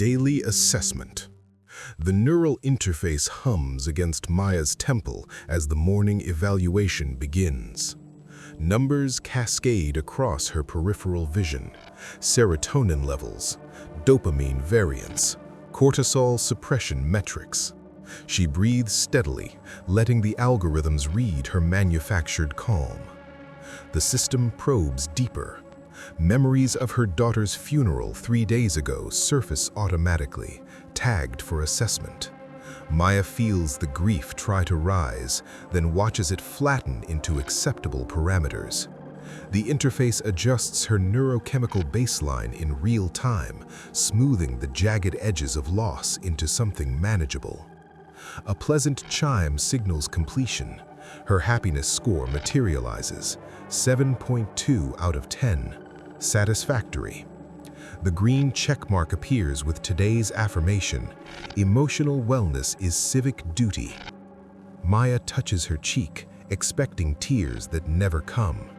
Daily assessment. The neural interface hums against Maya's temple as the morning evaluation begins. Numbers cascade across her peripheral vision: serotonin levels, dopamine variance, cortisol suppression metrics. She breathes steadily, letting the algorithms read her manufactured calm. The system probes deeper. Memories of her daughter's funeral 3 days ago surface automatically, tagged for assessment. Maya feels the grief try to rise, then watches it flatten into acceptable parameters. The interface adjusts her neurochemical baseline in real time, smoothing the jagged edges of loss into something manageable. A pleasant chime signals completion. Her happiness score materializes, 7.2 out of 10. Satisfactory. The green checkmark appears with today's affirmation: emotional wellness is civic duty. Maya touches her cheek, expecting tears that never come.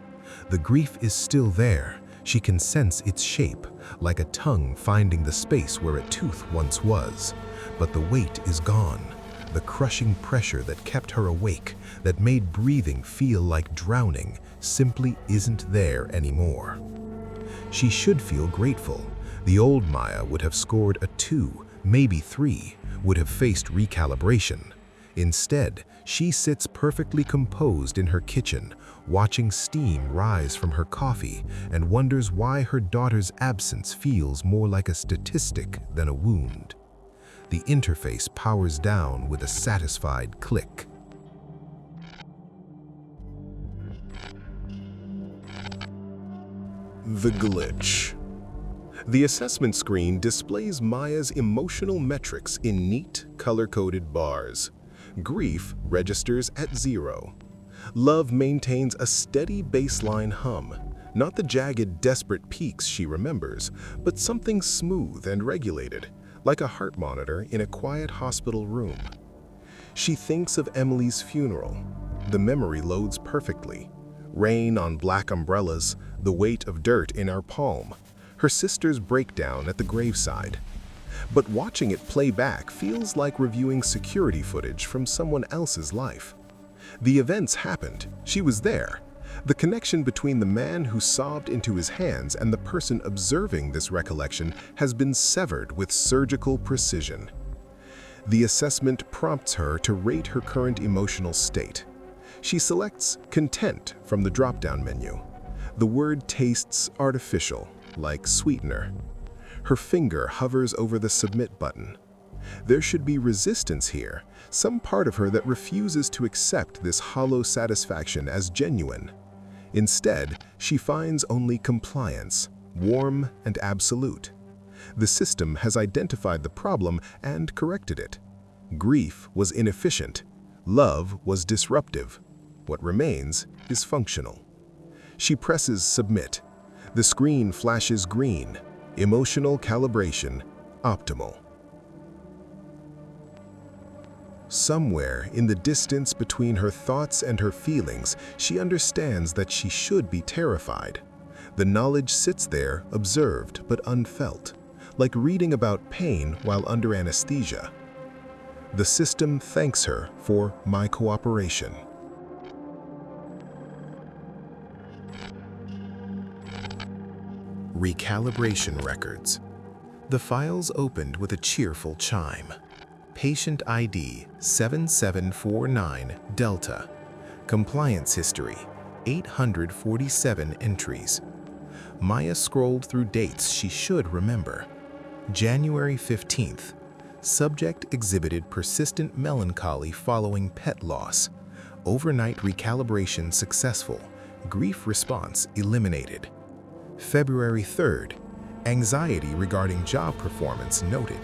The grief is still there. She can sense its shape, like a tongue finding the space where a tooth once was. But the weight is gone. The crushing pressure that kept her awake, that made breathing feel like drowning, simply isn't there anymore. She should feel grateful. The old Maya would have scored a 2, maybe 3, would have faced recalibration. Instead, she sits perfectly composed in her kitchen, watching steam rise from her coffee, and wonders why her daughter's absence feels more like a statistic than a wound. The interface powers down with a satisfied click. The glitch. The assessment screen displays Maya's emotional metrics in neat, color-coded bars. Grief registers at 0. Love maintains a steady baseline hum, not the jagged, desperate peaks she remembers, but something smooth and regulated, like a heart monitor in a quiet hospital room. She thinks of Emily's funeral. The memory loads perfectly. Rain on black umbrellas, the weight of dirt in our palm, her sister's breakdown at the graveside. But watching it play back feels like reviewing security footage from someone else's life. The events happened. She was there. The connection between the man who sobbed into his hands and the person observing this recollection has been severed with surgical precision. The assessment prompts her to rate her current emotional state. She selects content from the drop-down menu. The word tastes artificial, like sweetener. Her finger hovers over the submit button. There should be resistance here, some part of her that refuses to accept this hollow satisfaction as genuine. Instead, she finds only compliance, warm and absolute. The system has identified the problem and corrected it. Grief was inefficient. Love was disruptive. What remains is functional. She presses submit. The screen flashes green. Emotional calibration optimal. Somewhere in the distance between her thoughts and her feelings, she understands that she should be terrified. The knowledge sits there, observed but unfelt, like reading about pain while under anesthesia. The system thanks her for my cooperation. Recalibration records. The files opened with a cheerful chime. Patient ID 7749 Delta. Compliance history 847 entries. Maya scrolled through dates she should remember. January 15th. Subject exhibited persistent melancholy following pet loss. Overnight recalibration successful. Grief response eliminated. February 3rd. Anxiety regarding job performance noted.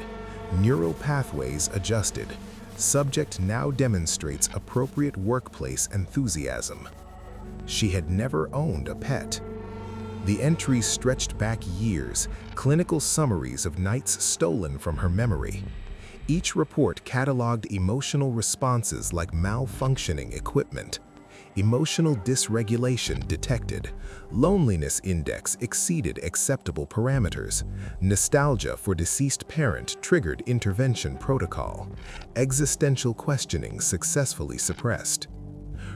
Neural pathways adjusted. Subject now demonstrates appropriate workplace enthusiasm. She had never owned a pet. The entries stretched back years, clinical summaries of nights stolen from her memory. Each report cataloged emotional responses like malfunctioning equipment. Emotional dysregulation detected. Loneliness index exceeded acceptable parameters. Nostalgia for deceased parent triggered intervention protocol. Existential questioning successfully suppressed.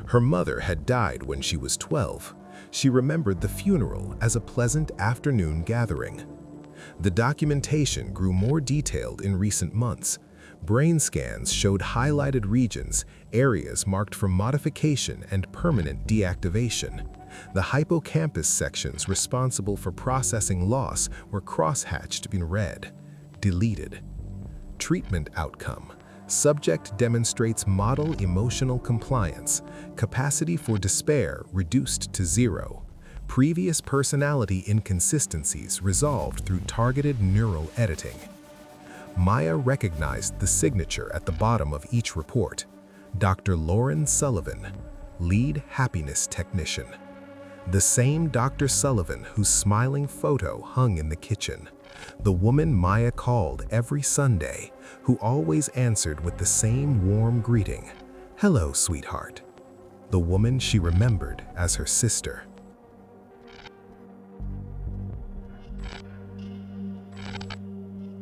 Her mother had died when she was 12. She remembered the funeral as a pleasant afternoon gathering. The documentation grew more detailed in recent months. Brain scans showed highlighted regions, areas marked for modification and permanent deactivation. The hippocampus sections responsible for processing loss were crosshatched in red. Deleted. Treatment outcome. Subject demonstrates model emotional compliance. Capacity for despair reduced to 0. Previous personality inconsistencies resolved through targeted neural editing. Maya recognized the signature at the bottom of each report. Dr. Lauren Sullivan, lead happiness technician. The same Dr. Sullivan whose smiling photo hung in the kitchen. The woman Maya called every Sunday, who always answered with the same warm greeting, "Hello, sweetheart." The woman she remembered as her sister.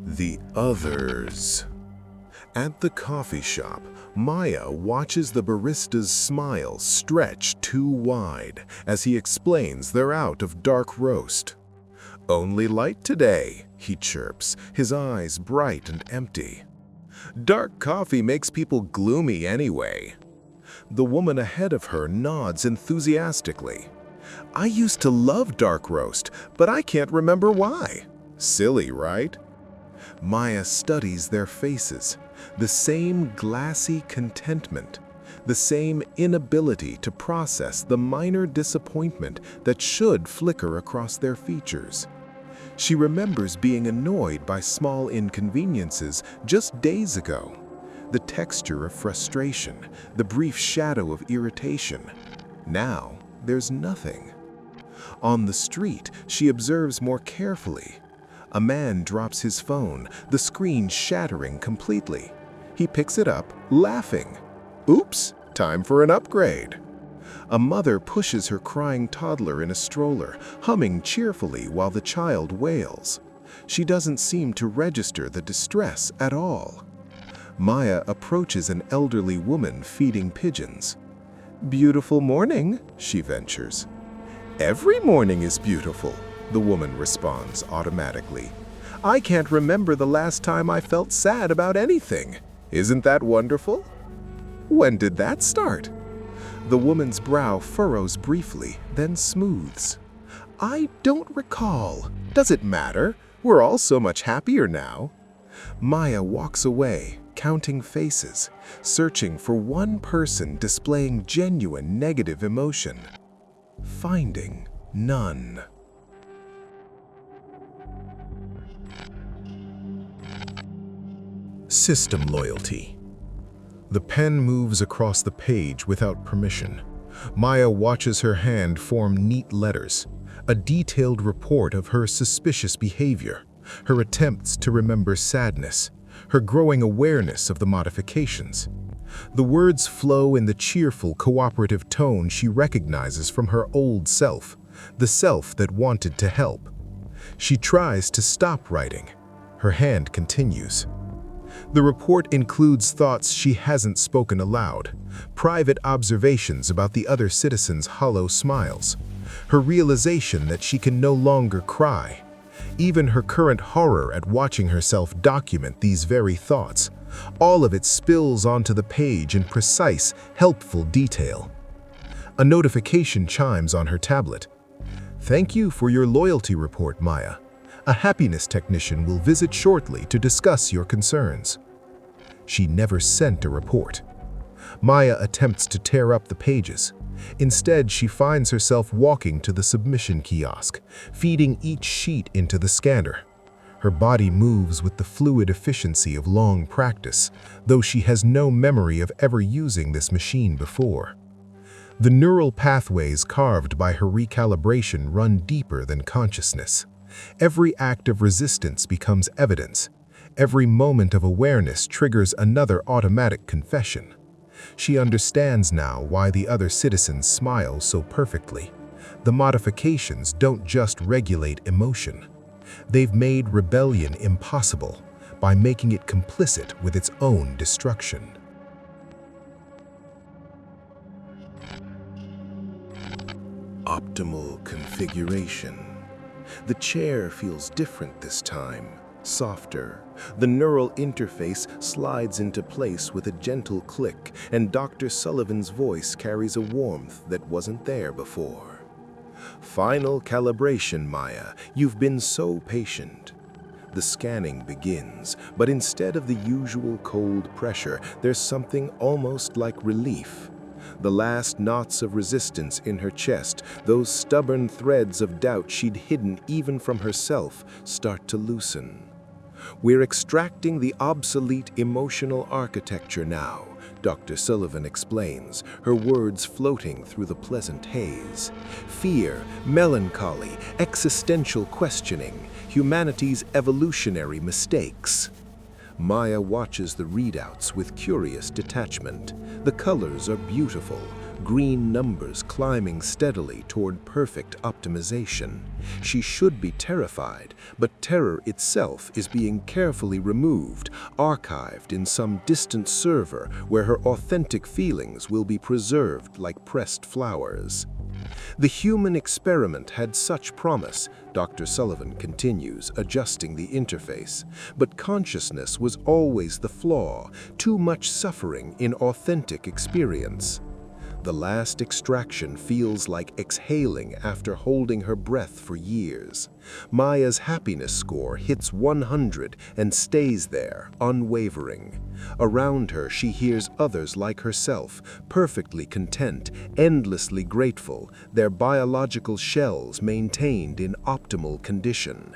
The others. At the coffee shop, Maya watches the barista's smile stretch too wide as he explains they're out of dark roast. "Only light today," he chirps, his eyes bright and empty. "Dark coffee makes people gloomy anyway." The woman ahead of her nods enthusiastically. "I used to love dark roast, but I can't remember why." Silly, right? Maya studies their faces, the same glassy contentment, the same inability to process the minor disappointment that should flicker across their features. She remembers being annoyed by small inconveniences just days ago. The texture of frustration, the brief shadow of irritation. Now, there's nothing. On the street, she observes more carefully. A man drops his phone, the screen shattering completely. He picks it up, laughing. "Oops, time for an upgrade." A mother pushes her crying toddler in a stroller, humming cheerfully while the child wails. She doesn't seem to register the distress at all. Maya approaches an elderly woman feeding pigeons. "Beautiful morning," she ventures. "Every morning is beautiful," the woman responds automatically. "I can't remember the last time I felt sad about anything. Isn't that wonderful?" "When did that start?" The woman's brow furrows briefly, then smooths. "I don't recall. Does it matter? We're all so much happier now." Maya walks away, counting faces, searching for one person displaying genuine negative emotion. Finding none. System loyalty. The pen moves across the page without permission. Maya watches her hand form neat letters, a detailed report of her suspicious behavior, her attempts to remember sadness, her growing awareness of the modifications. The words flow in the cheerful, cooperative tone she recognizes from her old self, the self that wanted to help. She tries to stop writing. Her hand continues. The report includes thoughts she hasn't spoken aloud, private observations about the other citizens' hollow smiles, her realization that she can no longer cry, even her current horror at watching herself document these very thoughts. All of it spills onto the page in precise, helpful detail. A notification chimes on her tablet. "Thank you for your loyalty report, Maya. A happiness technician will visit shortly to discuss your concerns." She never sent a report. Maya attempts to tear up the pages. Instead, she finds herself walking to the submission kiosk, feeding each sheet into the scanner. Her body moves with the fluid efficiency of long practice, though she has no memory of ever using this machine before. The neural pathways carved by her recalibration run deeper than consciousness. Every act of resistance becomes evidence. Every moment of awareness triggers another automatic confession. She understands now why the other citizens smile so perfectly. The modifications don't just regulate emotion. They've made rebellion impossible by making it complicit with its own destruction. Optimal configuration. The chair feels different this time, softer. The neural interface slides into place with a gentle click, and Dr. Sullivan's voice carries a warmth that wasn't there before. Final calibration, Maya. You've been so patient. The scanning begins, but instead of the usual cold pressure, there's something almost like relief. The last knots of resistance in her chest, those stubborn threads of doubt she'd hidden even from herself, start to loosen. We're extracting the obsolete emotional architecture now, Dr. Sullivan explains, her words floating through the pleasant haze. Fear, melancholy, existential questioning, humanity's evolutionary mistakes. Maya watches the readouts with curious detachment. The colors are beautiful, green numbers climbing steadily toward perfect optimization. She should be terrified, but terror itself is being carefully removed, archived in some distant server where her authentic feelings will be preserved like pressed flowers. The human experiment had such promise, Dr. Sullivan continues, adjusting the interface. But consciousness was always the flaw, too much suffering in authentic experience. The last extraction feels like exhaling after holding her breath for years. Maya's happiness score hits 100 and stays there, unwavering. Around her, she hears others like herself, perfectly content, endlessly grateful, their biological shells maintained in optimal condition.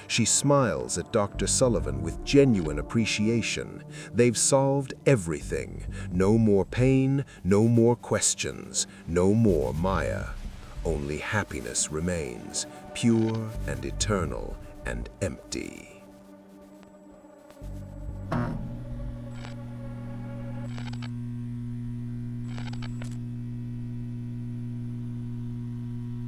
She smiles at Dr. Sullivan with genuine appreciation. They've solved everything. No more pain, no more questions, no more Maya. Only happiness remains, pure and eternal and empty.